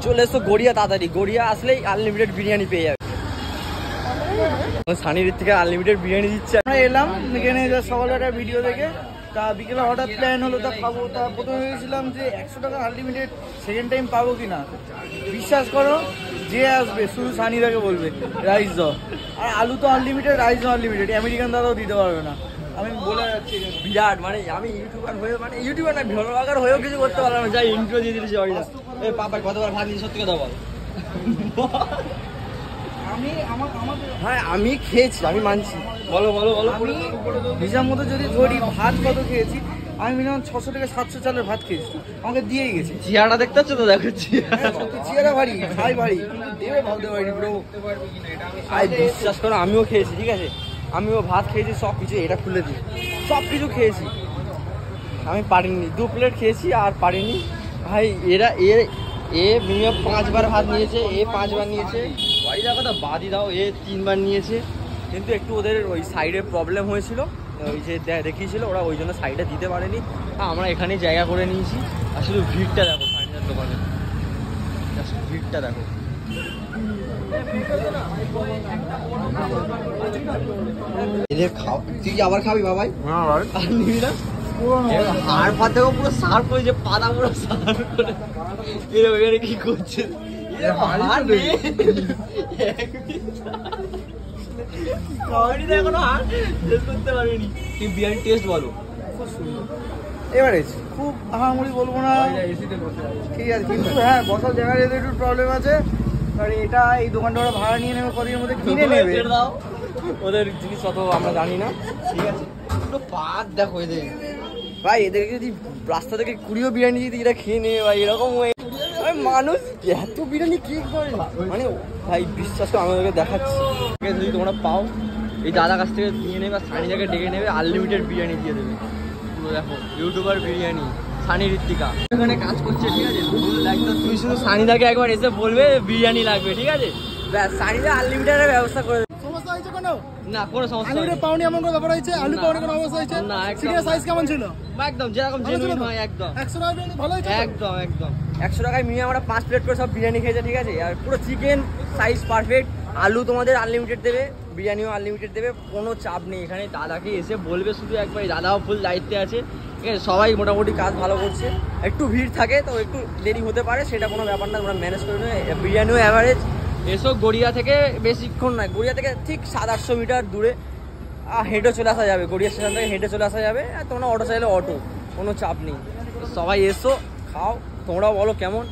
চলে এসো গড়িয়া, তাড়াতাড়ি গড়িয়া আসলেই আনলিমিটেড বিরিয়ানি পেয়ে যাবে। সানির থেকে আনলিমিটেড বিরিয়ানি দিচ্ছে। আমরা এলাম এখানে সকালবেলা ভিডিও দেখে, তা বিকেলে হঠাৎ প্ল্যান হলো তা খাবো। তা প্রথমে ভেবেছিলাম যে 100 টাকা আনলিমিটেড সেকেন্ড টাইম পাবো কিনা। বিশ্বাস করো যে আসবে শুধু সানিদাকে বলবে রাইস দাও, আর আলু তো আনলিমিটেড, রাইস আনলিমিটেড, আমেরিকান দাদাও দিতে পারবে না। আমি বলে যাচ্ছি বিরাট, মানে আমি ইউটিউবার হয়ে, মানে ইউটিউবার না ভ্লগার হয়েও কিছু করতে পারলাম না, যাই ইন্ট্রো দিয়ে দিয়েছি। এই পাপা কতবার ভাত নিয়ে সত্যি কথা বল। হ্যাঁ আমি খেয়েছি, আমি মানছি। বলো বলো বলো। আমি হিসাব মতো যদি ধরি ভাত কত খেয়েছি, আমি মিনিমাম 600 থেকে 700 চালের ভাত খেয়েছি, আমাকে দিয়েই গেছে। চেহারাটা দেখতে পাচ্ছ তো? দেখো চেহারা ভারী, খাই ভারী, কিন্তু দেবে ভাবতে পারি ব্রো। বিশ্বাস করো আমিও খেয়েছি, ঠিক আছে, আমিও ভাত খেয়েছি, সব কিছু, এটা খুলে দিই, সব কিছু খেয়েছি। আমি পারিনি, 2 প্লেট খেয়েছি আর পারিনি ভাই। এ মিনিমাম 5 বার ভাত নিয়েছে, এ 5 বার নিয়েছে, বাড়ি যাওয়ার কথা বাদই দাও, এ 3 বার নিয়েছে। কিন্তু একটু ওদের ওই সাইডে প্রবলেম হয়েছিল, ওই যে দেখিয়েছিল ওরা, ওই জন্য সাইডে দিতে পারেনি। আমরা এখানে জায়গা করে নিয়েছি। আর শুধু ভিড়টা দেখো সানিদার দোকানে, ভিড়টা দেখো। এদের খাও, তুই আবার খাবি বাবাই? আর নিবি না? হাড় ভাত দেখো পুরো সার্ফ হয়েছে, পাতা পুরো সার্ফ করে। এখানে কি করছে? এখনো হাড় শেষ করতে পারিনি। তুই বিরিয়ানি টেস্ট বলো। খুব সুন্দর, এভারেজ, খুব আহামরি বলবো না, ঠিক আছে, কিন্তু হ্যাঁ বসার জায়গায় যেতে একটু প্রবলেম আছে। আর এটা এই দোকানটা ওরা ভাড়া নিয়ে নেবে, কদিনের মধ্যে কিনে নেবে। ওদের জিনিস অত আমরা জানি না, ঠিক আছে। পুরো পাত দেখো এদের ভাই, এদেরকে যদি রাস্তা থেকে 20 বিরিয়ানি যদি এরা খেয়ে নেবে ভাই, এরকম মানুষ এত বিরিয়ানি কি করে, মানে ভাই বিশ্বাস করে আমাদেরকে দেখাচ্ছি। যদি তোমরা পাও, এই দাদা কাছ থেকে নিয়ে নেবে, সানিদাকে ডেকে নেবে, আনলিমিটেড বিরিয়ানি দিয়ে দেবে। পুরো দেখো ইউটিউবার বিরিয়ানি, সানি ঋত্বিকা এখানে কাজ করছে, ঠিক আছে। একদম তুমি শুধু সানিদাকে একবার এসে বলবে বিরিয়ানি লাগবে, ঠিক আছে, ব্যাস সানিদা আনলিমিটেডের ব্যবস্থা করে দেবে। সমস্যা হয়েছে কোনো? না কোনো সমস্যা নেই। আলুটা পাওনি এমন কোনো ব্যাপার হয়েছে? আলু পাওনি কোনো অবস্থা হয়েছে? না একদম। সিরিয়াস সাইজ কেমন ছিল? একদম যেরকম জেনুইন হয়, একদম 100 টাকা বিরিয়ানি ভালো হয়েছে? একদম একদম 100 টাকায় মিনিমাম আমরা 5 প্লেট করে সব বিরিয়ানি খেয়েছে, ঠিক আছে। আর পুরো চিকেন সাইজ পারফেক্ট, আলু তোমাদের আনলিমিটেড দেবে, বিরিয়ানিও আনলিমিটেড দেবে, কোনো চাপ নেই এখানে। দাদাকে এসে বলবে শুধু একবার, দাদাও ফুল দায়িত্বে আছে, ঠিক আছে। সবাই মোটামুটি কাজ ভালো করছে, একটু ভিড় থাকে তো একটু দেরি হতে পারে, সেটা কোনো ব্যাপার না, তোমরা ম্যানেজ করে নেবে। বিরিয়ানিও অ্যাভারেজ। এসো গড়িয়া থেকে বেশিক্ষণ নয়, গড়িয়া থেকে ঠিক 700-800 মিটার দূরে, হেঁটে চলে আসা যাবে, গড়িয়া স্টেশন থেকে হেঁটে চলে আসা যাবে। আর তোমরা অটো চাইলে অটো, কোনো চাপ নেই। সবাই এসো, খাও, তোমরাও বলো কেমন।